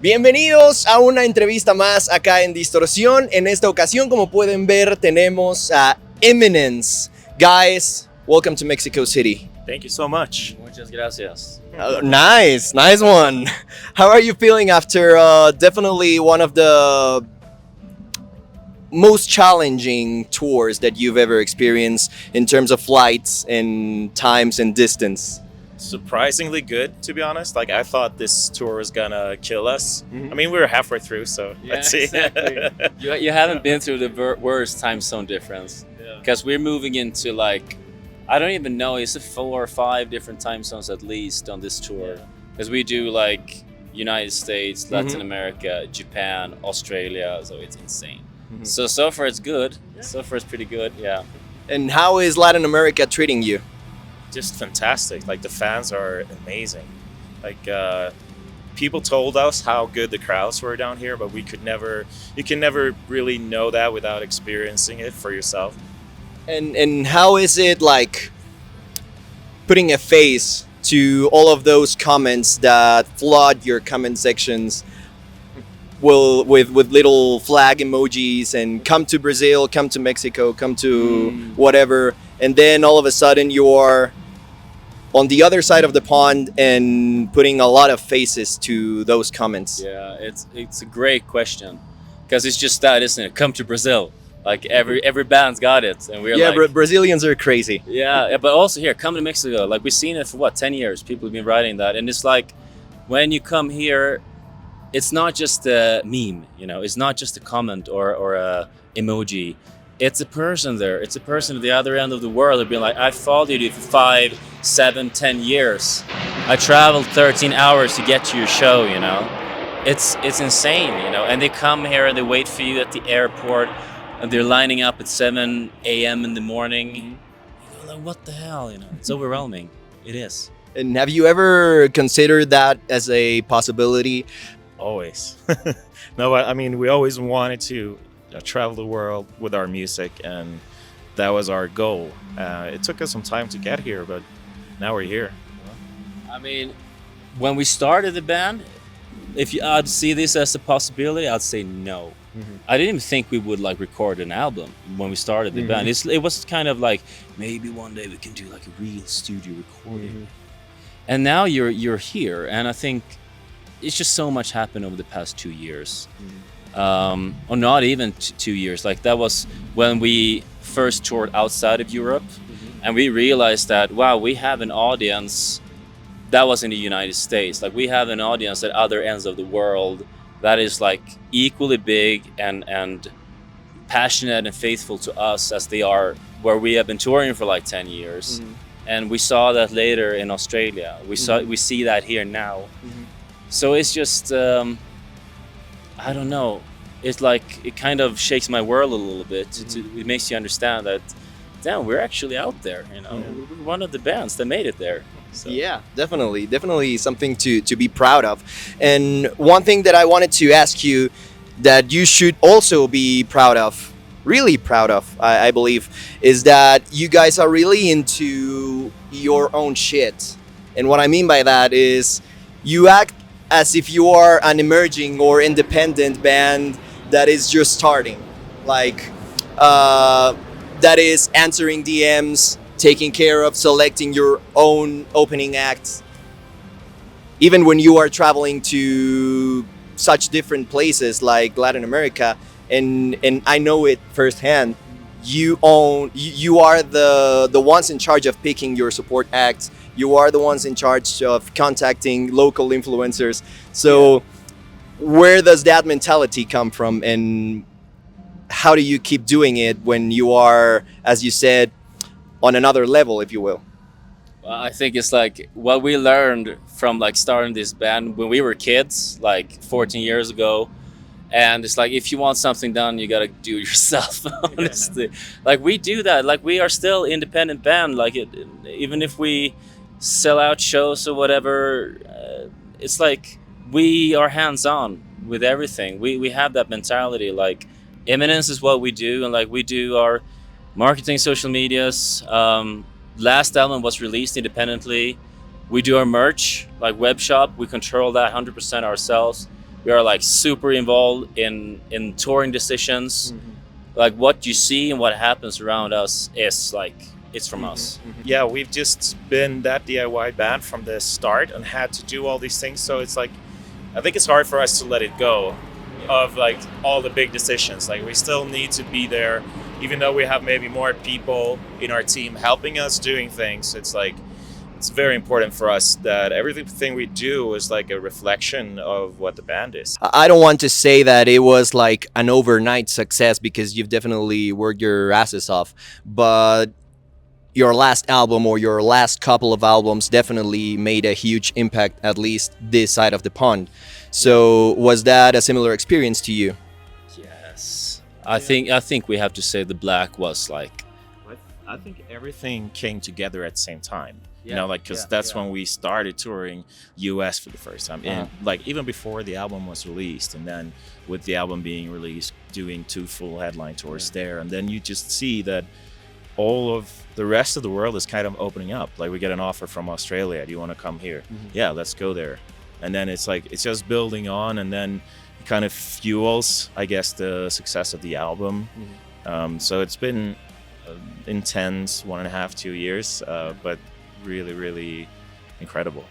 Bienvenidos a una entrevista más acá en Distorsión. En esta ocasión, como pueden ver, tenemos a Imminence. Guys, welcome to Mexico City. Thank you so much. Muchas gracias. Nice one. How are you feeling after definitely one of the most challenging tours that you've ever experienced in terms of flights and times and distance? Surprisingly good, to be honest. Like, I thought this tour was gonna kill us. I mean, we were halfway through, so let's see. Exactly. you haven't been through the worst time zone difference. Because we're moving into, like, I don't even know, it's 4 or 5 different time zones at least on this tour. Because we do, like, United States, Latin America, Japan, Australia, so it's insane. So far it's good. So far it's pretty good, yeah. And how is Latin America treating you? Just fantastic. Like, the fans are amazing. Like, people told us how good the crowds were down here, but you can never really know that without experiencing it for yourself. And how is it like putting a face to all of those comments that flood your comment sections with little flag emojis and come to Brazil, come to Mexico, come to whatever, and then all of a sudden you are on the other side of the pond and putting a lot of faces to those comments? Yeah, it's a great question. Because it's just that, isn't it? Come to Brazil. Like, every band's got it, and we're like, Brazilians are crazy. Yeah, but also here, come to Mexico. Like, we've seen it for 10 years. People have been writing that, and it's like, when you come here, it's not just a meme, you know. It's not just a comment or a emoji. It's a person there. It's a person at the other end of the world who've been like, I followed you for 5, 7, 10 years. I traveled 13 hours to get to your show, you know. It's insane, you know. And they come here and they wait for you at the airport. And they're lining up at 7 a.m. in the morning. You're like, what the hell, you know? It's overwhelming. It is. And have you ever considered that as a possibility? Always. No, I mean, we always wanted to travel the world with our music, and that was our goal. It took us some time to get here, but now we're here. I mean, when we started the band, if I'd see this as a possibility, I'd say no. I didn't even think we would like record an album when we started the band. It was kind of like, maybe one day we can do like a real studio recording. And now you're here, and I think it's just so much happened over the past 2 years. Or not even 2 years. Like, that was when we first toured outside of Europe, and we realized that, wow, we have an audience that was in the United States. Like, we have an audience at other ends of the world that is like equally big and passionate and faithful to us as they are where we have been touring for like 10 years. And we saw that later in Australia. We see that here now. So it's just, I don't know. It's like, it kind of shakes my world a little bit. It makes you understand that, damn, we're actually out there, you know. We're one of the bands that made it there. So. Yeah, definitely something to be proud of. And one thing that I wanted to ask you that you should also be proud of, really proud of, I believe, is that you guys are really into your own shit. And what I mean by that is you act as if you are an emerging or independent band that is just starting. Like, that is answering DMs, taking care of selecting your own opening acts. Even when you are traveling to such different places like Latin America, and I know it firsthand, you are the ones in charge of picking your support acts. You are the ones in charge of contacting local influencers. So where does that mentality come from, and how do you keep doing it when you are, as you said, on another level, if you will? Well, I think it's like what we learned from like starting this band when we were kids, like 14 years ago. And it's like, if you want something done, you gotta do it yourself, honestly. Like, we do that. Like, we are still independent band. Like, even if we sell out shows or whatever, it's like we are hands-on with everything. We have that mentality. Like, Imminence is what we do, and like, we do our marketing, social medias. Last album was released independently. We do our merch, like web shop. We control that 100% ourselves. We are like super involved in touring decisions. Like what you see and what happens around us is like it's from us. Yeah, we've just been that DIY band from the start and had to do all these things. So it's like, I think it's hard for us to let it go of like all the big decisions. Like we still need to be there, even though we have maybe more people in our team helping us doing things. It's like, it's very important for us that everything we do is like a reflection of what the band is. I don't want to say that it was like an overnight success because you've definitely worked your asses off, but your last album or your last couple of albums definitely made a huge impact, at least this side of the pond. So was that a similar experience to you? Yes. I think we have to say the Black was like, I think everything came together at the same time. You Yeah, know, like, because that's when we started touring US for the first time. And like, even before the album was released, and then with the album being released, doing 2 full headline tours there. And then you just see that all of the rest of the world is kind of opening up. Like, we get an offer from Australia. Do you want to come here? Yeah, let's go there. And then it's like, it's just building on, and then it kind of fuels, I guess, the success of the album. So it's been intense 1.5, 2 years, but really, really incredible.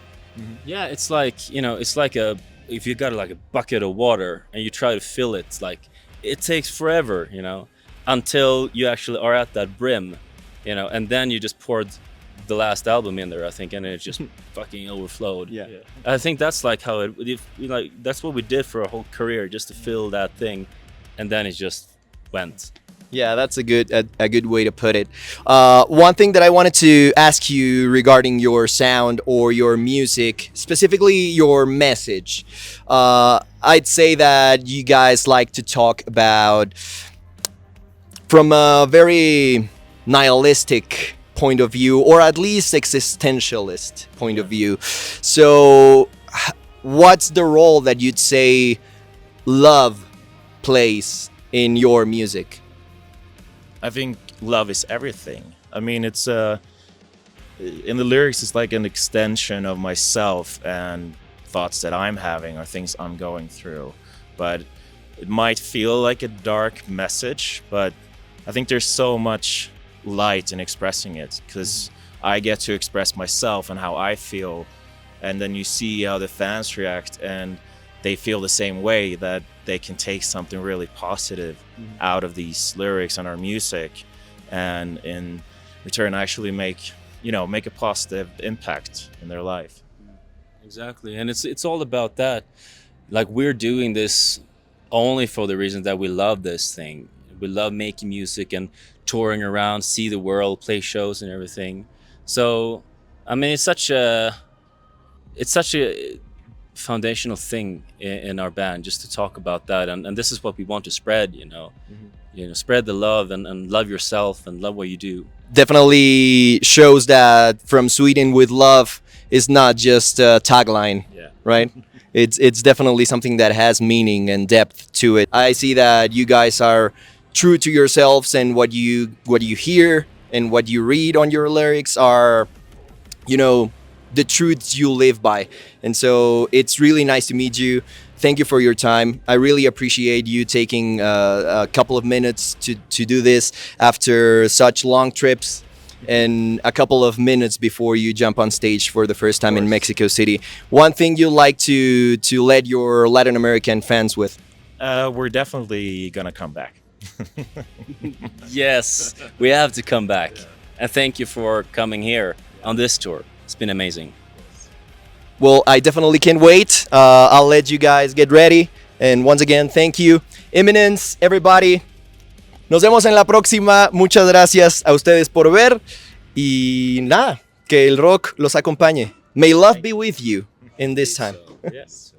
yeah, it's like, you know, it's like if you got like a bucket of water and you try to fill it, like it takes forever, you know, until you actually are at that brim, you know, and then you just poured the last album in there, I think, and it just fucking overflowed. Yeah. I think that's like how like that's what we did for a whole career, just to fill that thing, and then it just went. Yeah, that's a good way to put it. One thing that I wanted to ask you regarding your sound or your music, specifically your message, I'd say that you guys like to talk about from a very nihilistic point of view, or at least existentialist point of view. So, what's the role that you'd say love plays in your music? I think love is everything. I mean, it's in the lyrics, it's like an extension of myself and thoughts that I'm having or things I'm going through. But it might feel like a dark message, but I think there's so much light in expressing it, because I get to express myself and how I feel, and then you see how the fans react, and they feel the same way, that they can take something really positive out of these lyrics and our music, and in return actually make a positive impact in their life. Exactly, and it's all about that. Like, we're doing this only for the reason that we love this thing. We love making music and touring around, see the world, play shows and everything. So, I mean, it's such a foundational thing in our band, just to talk about that, and this is what we want to spread. You know, spread the love and love yourself and love what you do. Definitely shows that From Sweden with Love is not just a tagline, right? It's definitely something that has meaning and depth to it. I see that you guys are true to yourselves, and what you hear and what you read on your lyrics are, the truths you live by. And so it's really nice to meet you. Thank you for your time. I really appreciate you taking a couple of minutes to do this after such long trips, and a couple of minutes before you jump on stage for the first time in Mexico City. One thing you'd like to let your Latin American fans with? We're definitely gonna come back. Yes, we have to come back. And thank you for coming here on this tour. It's been amazing. Well, I definitely can't wait. I'll let you guys get ready. And once again, thank you. Imminence, everybody. Nos vemos en la próxima. Muchas gracias a ustedes por ver. Y nada, que el rock los acompañe. May love be with you in this time. Yes.